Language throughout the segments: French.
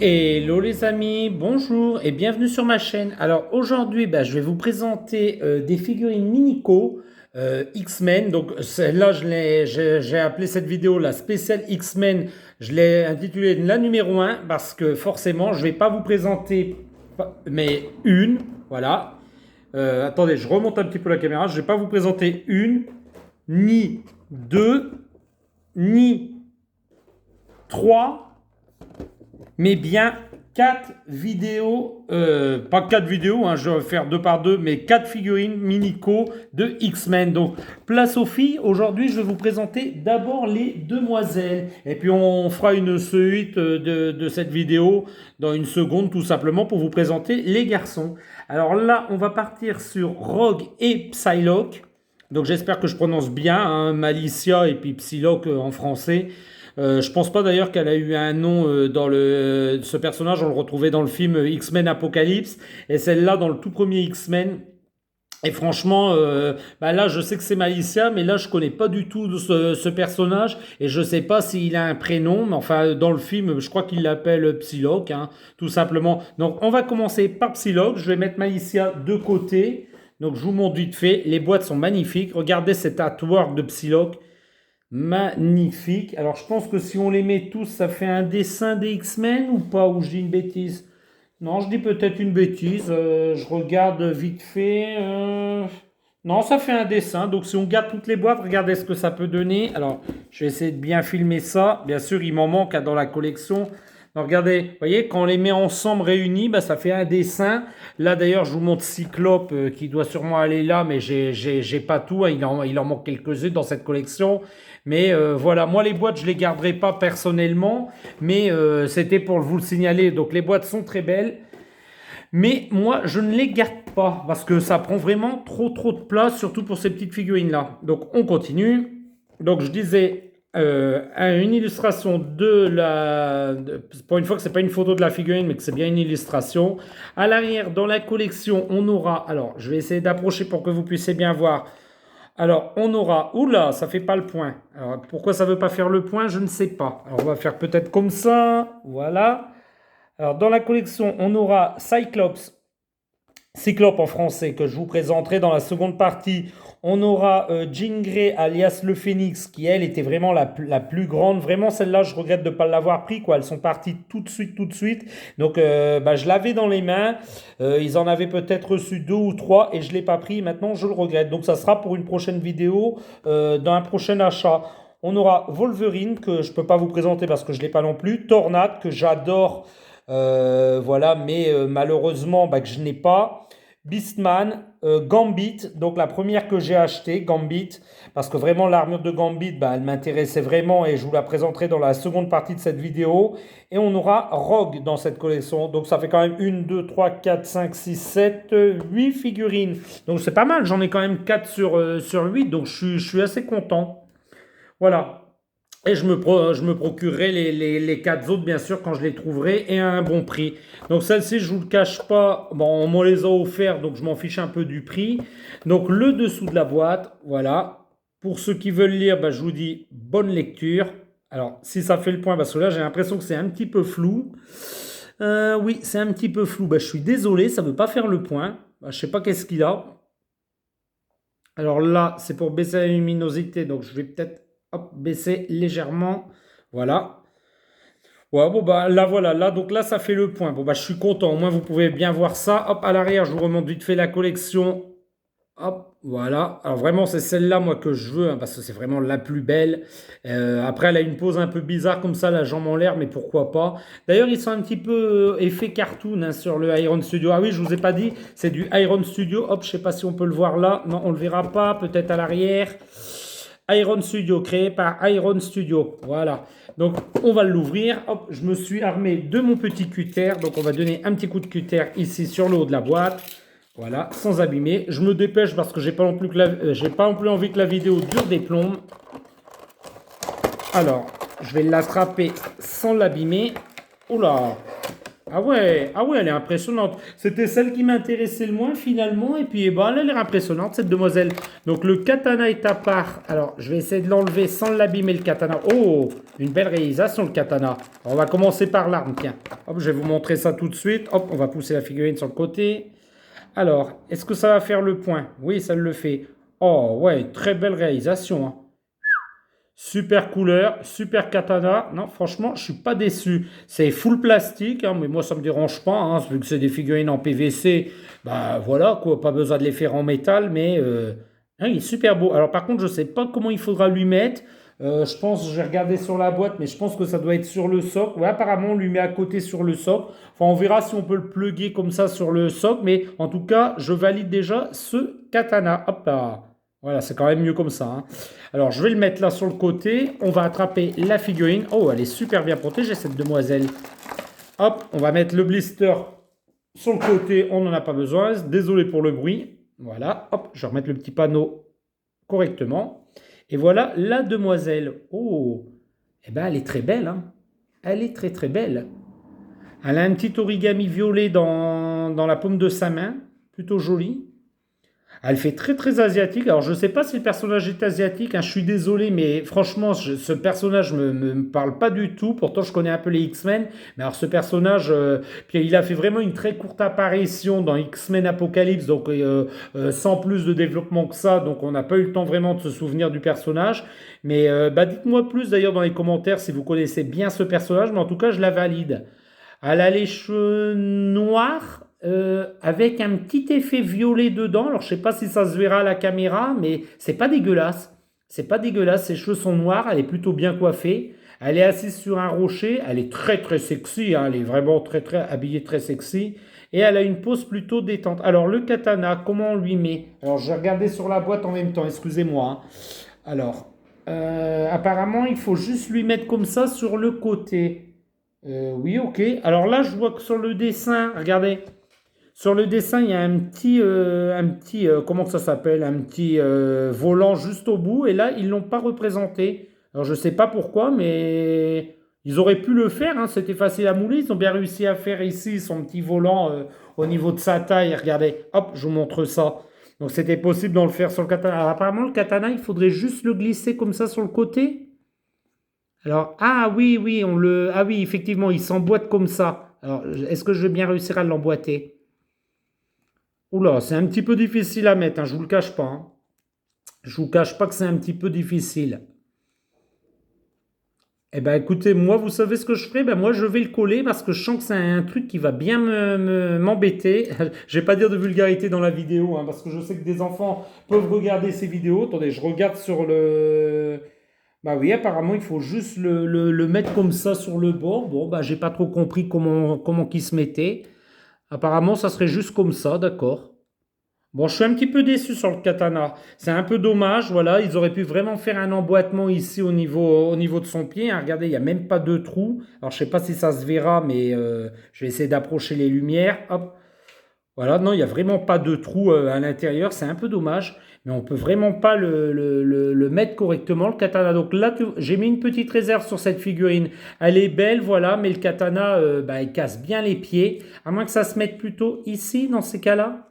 Hello les amis, bonjour et bienvenue sur ma chaîne. Alors aujourd'hui, je vais vous présenter des figurines Minico X-Men. Donc celle-là, j'ai appelé cette vidéo la spéciale X-Men. Je l'ai intitulée la numéro un parce que forcément, je ne vais pas vous présenter mais une. Voilà. Attendez, je remonte un petit peu la caméra. Je ne vais pas vous présenter une, ni deux, ni trois, mais bien 4 vidéos, pas 4 vidéos, hein, je vais faire 2 par 2, mais 4 figurines Minico de X-Men. Donc, place aux filles. Aujourd'hui, je vais vous présenter d'abord les demoiselles. Et puis, on fera une suite de cette vidéo dans une seconde, tout simplement, pour vous présenter les garçons. Alors là, on va partir sur Rogue et Psylocke. Donc, j'espère que je prononce bien, hein, Malicia et puis Psylocke en français. Je pense pas d'ailleurs qu'elle a eu un nom dans ce personnage, on le retrouvait dans le film X-Men Apocalypse et celle-là dans le tout premier X-Men. Et franchement, là je sais que c'est Malicia, mais là je connais pas du tout ce personnage et je sais pas s'il a un prénom, mais enfin dans le film je crois qu'il l'appelle Psylocke, hein, tout simplement. Donc on va commencer par Psylocke, je vais mettre Malicia de côté. Donc je vous montre vite fait, les boîtes sont magnifiques, regardez cet artwork de Psylocke. Magnifique. Alors, je pense que si on les met tous, ça fait un dessin des X-Men ou pas? Ou je dis une bêtise? Non, je dis peut-être une bêtise. Je regarde vite fait. Non, ça fait un dessin. Donc, si on garde toutes les boîtes, regardez ce que ça peut donner. Alors, je vais essayer de bien filmer ça. Bien sûr, il m'en manque dans la collection. Donc, regardez, vous voyez, quand on les met ensemble réunis, ça fait un dessin. Là, d'ailleurs, je vous montre Cyclope qui doit sûrement aller là, mais j'ai pas tout, hein. Il en manque quelques-unes dans cette collection. Mais voilà, moi, les boîtes, je les garderai pas personnellement, mais c'était pour vous le signaler. Donc, les boîtes sont très belles. Mais moi, je ne les garde pas parce que ça prend vraiment trop de place, surtout pour ces petites figurines-là. Donc, on continue. Donc, je disais une illustration pour une fois que c'est pas une photo de la figurine, mais que c'est bien une illustration. À l'arrière, dans la collection, on aura... Alors, je vais essayer d'approcher pour que vous puissiez bien voir. Alors, on aura... Oula, ça fait pas le point. Alors, pourquoi ça veut pas faire le point, je ne sais pas. Alors, on va faire peut-être comme ça. Voilà. Alors, dans la collection, on aura Cyclope en français, que je vous présenterai dans la seconde partie. On aura Jean Grey, alias le Phénix, qui, elle, était vraiment la plus grande. Vraiment, celle-là, je regrette de ne pas l'avoir pris, quoi. Elles sont parties tout de suite. Donc, je l'avais dans les mains. Ils en avaient peut-être reçu 2 ou 3 et je ne l'ai pas pris. Maintenant, je le regrette. Donc, ça sera pour une prochaine vidéo, dans un prochain achat. On aura Wolverine, que je ne peux pas vous présenter parce que je ne l'ai pas non plus. Tornade, que j'adore. Voilà, mais malheureusement, que je n'ai pas. Beastman, Gambit, donc la première que j'ai achetée, Gambit, parce que vraiment l'armure de Gambit, elle m'intéressait vraiment et je vous la présenterai dans la seconde partie de cette vidéo. Et on aura Rogue dans cette collection, donc ça fait quand même 1, 2, 3, 4, 5, 6, 7, 8 figurines. Donc c'est pas mal, j'en ai quand même 4 sur 8, donc je suis assez content. Voilà. Et je me procurerai les 4 autres, bien sûr, quand je les trouverai, et à un bon prix. Donc celle-ci, je ne vous le cache pas, bon, on m'en les a offerts, donc je m'en fiche un peu du prix. Donc le dessous de la boîte, voilà. Pour ceux qui veulent lire, je vous dis bonne lecture. Alors, si ça fait le point, parce que là, j'ai l'impression que c'est un petit peu flou. Oui, c'est un petit peu flou. Je suis désolé, ça ne veut pas faire le point. Je ne sais pas qu'est-ce qu'il a. Alors là, c'est pour baisser la luminosité, donc je vais peut-être... Hop, baisser légèrement. Voilà. Ouais, bon, là, voilà. Là, donc là, ça fait le point. Bon, je suis content. Au moins, vous pouvez bien voir ça. Hop, à l'arrière, je vous remonte vite fait la collection. Hop, voilà. Alors, vraiment, c'est celle-là, moi, que je veux, hein, parce que c'est vraiment la plus belle. Après, elle a une pose un peu bizarre, comme ça, la jambe en l'air, mais pourquoi pas. D'ailleurs, ils sont un petit peu effet cartoon, hein, sur le Iron Studio. Ah oui, je vous ai pas dit, c'est du Iron Studio. Hop, je sais pas si on peut le voir là. Non, on le verra pas. Peut-être à l'arrière. Iron Studio, créé par Iron Studio. Voilà. Donc, on va l'ouvrir. Hop, je me suis armé de mon petit cutter. Donc, on va donner un petit coup de cutter ici sur le haut de la boîte. Voilà, sans abîmer. Je me dépêche parce que j'ai pas non plus envie que la vidéo dure des plombes. Alors, je vais l'attraper sans l'abîmer. Oula. Ah ouais, elle est impressionnante. C'était celle qui m'intéressait le moins finalement. Et puis, bah, elle a l'air impressionnante, cette demoiselle. Donc, le katana est à part. Alors, je vais essayer de l'enlever sans l'abîmer, le katana. Oh, une belle réalisation, le katana. Alors, on va commencer par l'arme, tiens. Hop, je vais vous montrer ça tout de suite. Hop, on va pousser la figurine sur le côté. Alors, est-ce que ça va faire le point? Oui, ça le fait. Oh, ouais, très belle réalisation, hein. Super couleur, super katana. Non, franchement, je suis pas déçu. C'est full plastique, hein, mais moi ça me dérange pas, hein, vu que c'est des figurines en PVC. Bah voilà quoi, pas besoin de les faire en métal, mais hein, il est super beau. Alors par contre, je sais pas comment il faudra lui mettre. Je pense, je vais regarder sur la boîte, mais je pense que ça doit être sur le socle. Ouais, apparemment, on lui met à côté sur le socle. Enfin, on verra si on peut le plugger comme ça sur le socle, mais en tout cas, je valide déjà ce katana. Hop là. Voilà, c'est quand même mieux comme ça, hein. Alors, je vais le mettre là sur le côté. On va attraper la figurine. Oh, elle est super bien protégée, cette demoiselle. Hop, on va mettre le blister sur le côté. On n'en a pas besoin. Désolé pour le bruit. Voilà, hop, je vais remettre le petit panneau correctement. Et voilà la demoiselle. Oh, eh ben, elle est très belle, hein. Elle est très très belle. Elle a un petit origami violet dans la paume de sa main. Plutôt joli. Elle fait très très asiatique. Alors je ne sais pas si le personnage est asiatique, hein, je suis désolé, mais franchement, ce personnage me parle pas du tout. Pourtant, je connais un peu les X-Men. Mais alors ce personnage, puis il a fait vraiment une très courte apparition dans X-Men Apocalypse, donc sans plus de développement que ça. Donc on n'a pas eu le temps vraiment de se souvenir du personnage. Mais bah, dites-moi plus d'ailleurs dans les commentaires si vous connaissez bien ce personnage. Mais en tout cas, je la valide. Elle a les cheveux noirs avec un petit effet violet dedans. Alors, je sais pas si ça se verra à la caméra, mais c'est pas dégueulasse. C'est pas dégueulasse. Ses cheveux sont noirs. Elle est plutôt bien coiffée. Elle est assise sur un rocher. Elle est très très sexy, hein. Elle est vraiment très très habillée très sexy. Et elle a une pose plutôt détente. Alors, le katana, comment on lui met? Alors, je vais regarder sur la boîte en même temps. Excusez-moi, hein. Alors, apparemment, il faut juste lui mettre comme ça sur le côté. Oui, ok. Alors là, je vois que sur le dessin, regardez, sur le dessin, il y a comment que ça s'appelle, un petit volant juste au bout, et là, ils l'ont pas représenté. Alors, je sais pas pourquoi, mais ils auraient pu le faire, hein, c'était facile à mouler. Ils ont bien réussi à faire ici son petit volant au niveau de sa taille. Regardez, hop, je vous montre ça. Donc, c'était possible d'en le faire sur le katana. Alors, apparemment, le katana, il faudrait juste le glisser comme ça sur le côté. Alors, ah oui, oui, ah oui, effectivement, il s'emboîte comme ça. Alors, est-ce que je vais bien réussir à l'emboîter? Oula, c'est un petit peu difficile à mettre, hein, je vous le cache pas, hein. Je vous cache pas que c'est un petit peu difficile. Eh ben, écoutez, moi, vous savez ce que je ferai? Ben, moi, je vais le coller parce que je sens que c'est un truc qui va bien m'embêter. Je vais pas dire de vulgarité dans la vidéo, hein, parce que je sais que des enfants peuvent regarder ces vidéos. Attendez, je regarde sur le... Bah oui, apparemment, il faut juste le mettre comme ça sur le bord. Bon, bah, j'ai pas trop compris comment qu'il se mettait. Apparemment, ça serait juste comme ça, d'accord. Bon, je suis un petit peu déçu sur le katana. C'est un peu dommage, voilà. Ils auraient pu vraiment faire un emboîtement ici au niveau de son pied, hein. Regardez, il n'y a même pas de trou. Alors, je sais pas si ça se verra, mais je vais essayer d'approcher les lumières. Hop. Voilà, non, il n'y a vraiment pas de trou à l'intérieur, c'est un peu dommage, mais on peut vraiment pas le mettre correctement, le katana. Donc là, j'ai mis une petite réserve sur cette figurine. Elle est belle, voilà, mais le katana, bah, il casse bien les pieds. À moins que ça se mette plutôt ici, dans ces cas-là.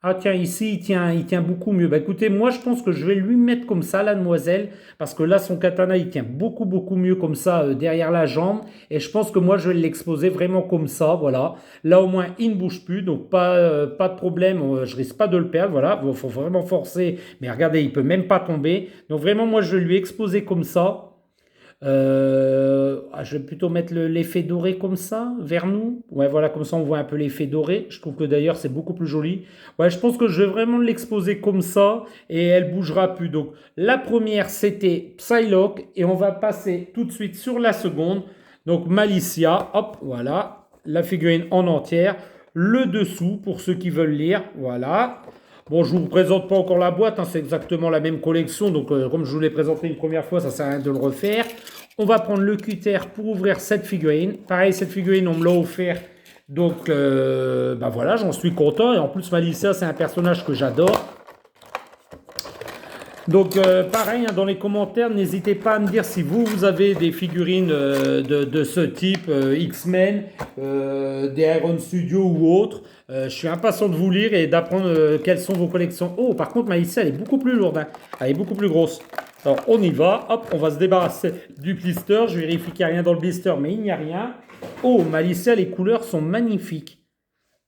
Ah tiens, ici, il tient beaucoup mieux. Bah écoutez, moi je pense que je vais lui mettre comme ça, la demoiselle, parce que là, son katana, il tient beaucoup, beaucoup mieux comme ça, derrière la jambe. Et je pense que moi, je vais l'exposer vraiment comme ça, voilà. Là, au moins, il ne bouge plus, donc pas de problème, je risque pas de le perdre, voilà. Il faut vraiment forcer, mais regardez, il peut même pas tomber. Donc vraiment, moi, je vais lui exposer comme ça. Je vais plutôt mettre l'effet doré comme ça, vers nous. Ouais, voilà, comme ça on voit un peu l'effet doré. Je trouve que d'ailleurs c'est beaucoup plus joli. Ouais, je pense que je vais vraiment l'exposer comme ça et elle bougera plus. Donc la première c'était Psylocke et on va passer tout de suite sur la seconde. Donc Malicia, hop, voilà, la figurine en entière. Le dessous pour ceux qui veulent lire, voilà. Bon, je ne vous présente pas encore la boîte, hein, c'est exactement la même collection. Donc, comme je vous l'ai présenté une première fois, ça ne sert à rien de le refaire. On va prendre le cutter pour ouvrir cette figurine. Pareil, cette figurine, on me l'a offert. Donc, bah voilà, j'en suis content. Et en plus, Malicia, c'est un personnage que j'adore. Donc pareil, hein, dans les commentaires, n'hésitez pas à me dire si vous avez des figurines de ce type, X-Men, des Iron Studio ou autres. Je suis impatient de vous lire et d'apprendre quelles sont vos collections. Oh, par contre, Maïssa, elle est beaucoup plus lourde, hein. Elle est beaucoup plus grosse. Alors, on y va. Hop, on va se débarrasser du blister. Je vérifie qu'il n'y a rien dans le blister, mais il n'y a rien. Oh, Malicia, les couleurs sont magnifiques.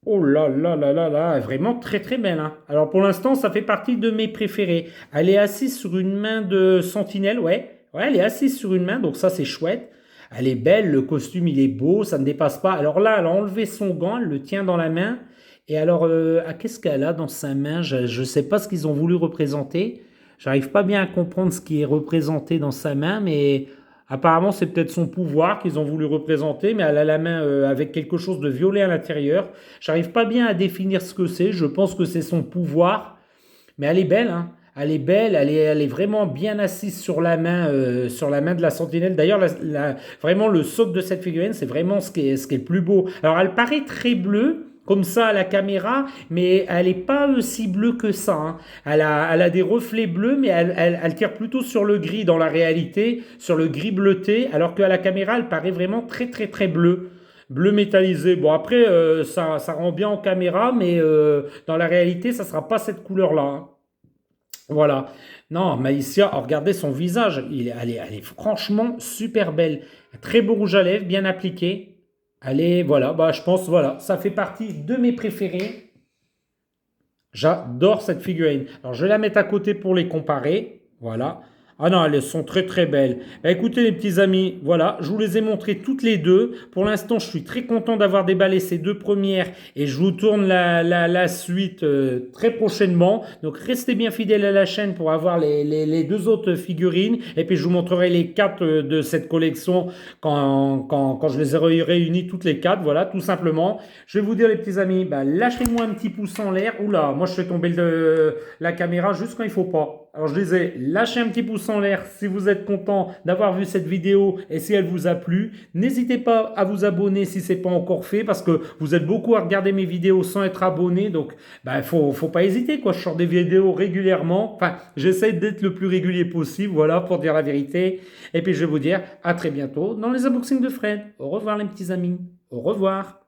Oh là là là là là, vraiment très très belle, hein. Alors pour l'instant, ça fait partie de mes préférés. Elle est assise sur une main de sentinelle, ouais. Ouais, elle est assise sur une main, donc ça c'est chouette. Elle est belle, le costume il est beau, ça ne dépasse pas. Alors là, elle a enlevé son gant, elle le tient dans la main. Et alors, qu'est-ce qu'elle a dans sa main? Je ne sais pas ce qu'ils ont voulu représenter. J'arrive pas bien à comprendre ce qui est représenté dans sa main, mais apparemment c'est peut-être son pouvoir qu'ils ont voulu représenter, mais elle a la main avec quelque chose de violet à l'intérieur. J'arrive pas bien à définir ce que c'est. Je pense que c'est son pouvoir, mais elle est belle, hein. Elle est belle, elle est vraiment bien assise sur la main de la sentinelle. D'ailleurs, vraiment le socle de cette figurine, c'est vraiment ce qui est le plus beau. Alors, elle paraît très bleue, comme ça à la caméra, mais elle n'est pas si bleue que ça, hein. Elle a des reflets bleus, mais elle tire plutôt sur le gris dans la réalité, sur le gris bleuté, alors qu'à la caméra, elle paraît vraiment très très très bleue. Bleu métallisé. Bon, après, ça rend bien en caméra, mais dans la réalité, ça ne sera pas cette couleur-là, hein. Voilà. Non, Maïsia, oh, regardez son visage. Elle est franchement super belle. Très beau rouge à lèvres, bien appliqué. Allez, voilà, bah, je pense, voilà, ça fait partie de mes préférés. J'adore cette figurine. Alors, je vais la mettre à côté pour les comparer. Voilà. Ah non, elles sont très très belles. Bah, écoutez les petits amis, voilà, je vous les ai montrées toutes les deux. Pour l'instant, je suis très content d'avoir déballé ces deux premières et je vous tourne la suite très prochainement. Donc restez bien fidèles à la chaîne pour avoir les deux autres figurines. Et puis je vous montrerai les quatre de cette collection quand je les aurai réunies toutes les quatre. Voilà, tout simplement. Je vais vous dire les petits amis, bah, lâchez-moi un petit pouce en l'air. Oula, moi je fais tomber la caméra juste quand il faut pas. Alors je disais, lâchez un petit pouce en l'air si vous êtes content d'avoir vu cette vidéo et si elle vous a plu. N'hésitez pas à vous abonner si ce n'est pas encore fait parce que vous êtes beaucoup à regarder mes vidéos sans être abonné. Donc, bah, faut pas hésiter, quoi. Je sors des vidéos régulièrement. Enfin, j'essaie d'être le plus régulier possible, voilà, pour dire la vérité. Et puis je vais vous dire à très bientôt dans les unboxings de Fred. Au revoir les petits amis. Au revoir.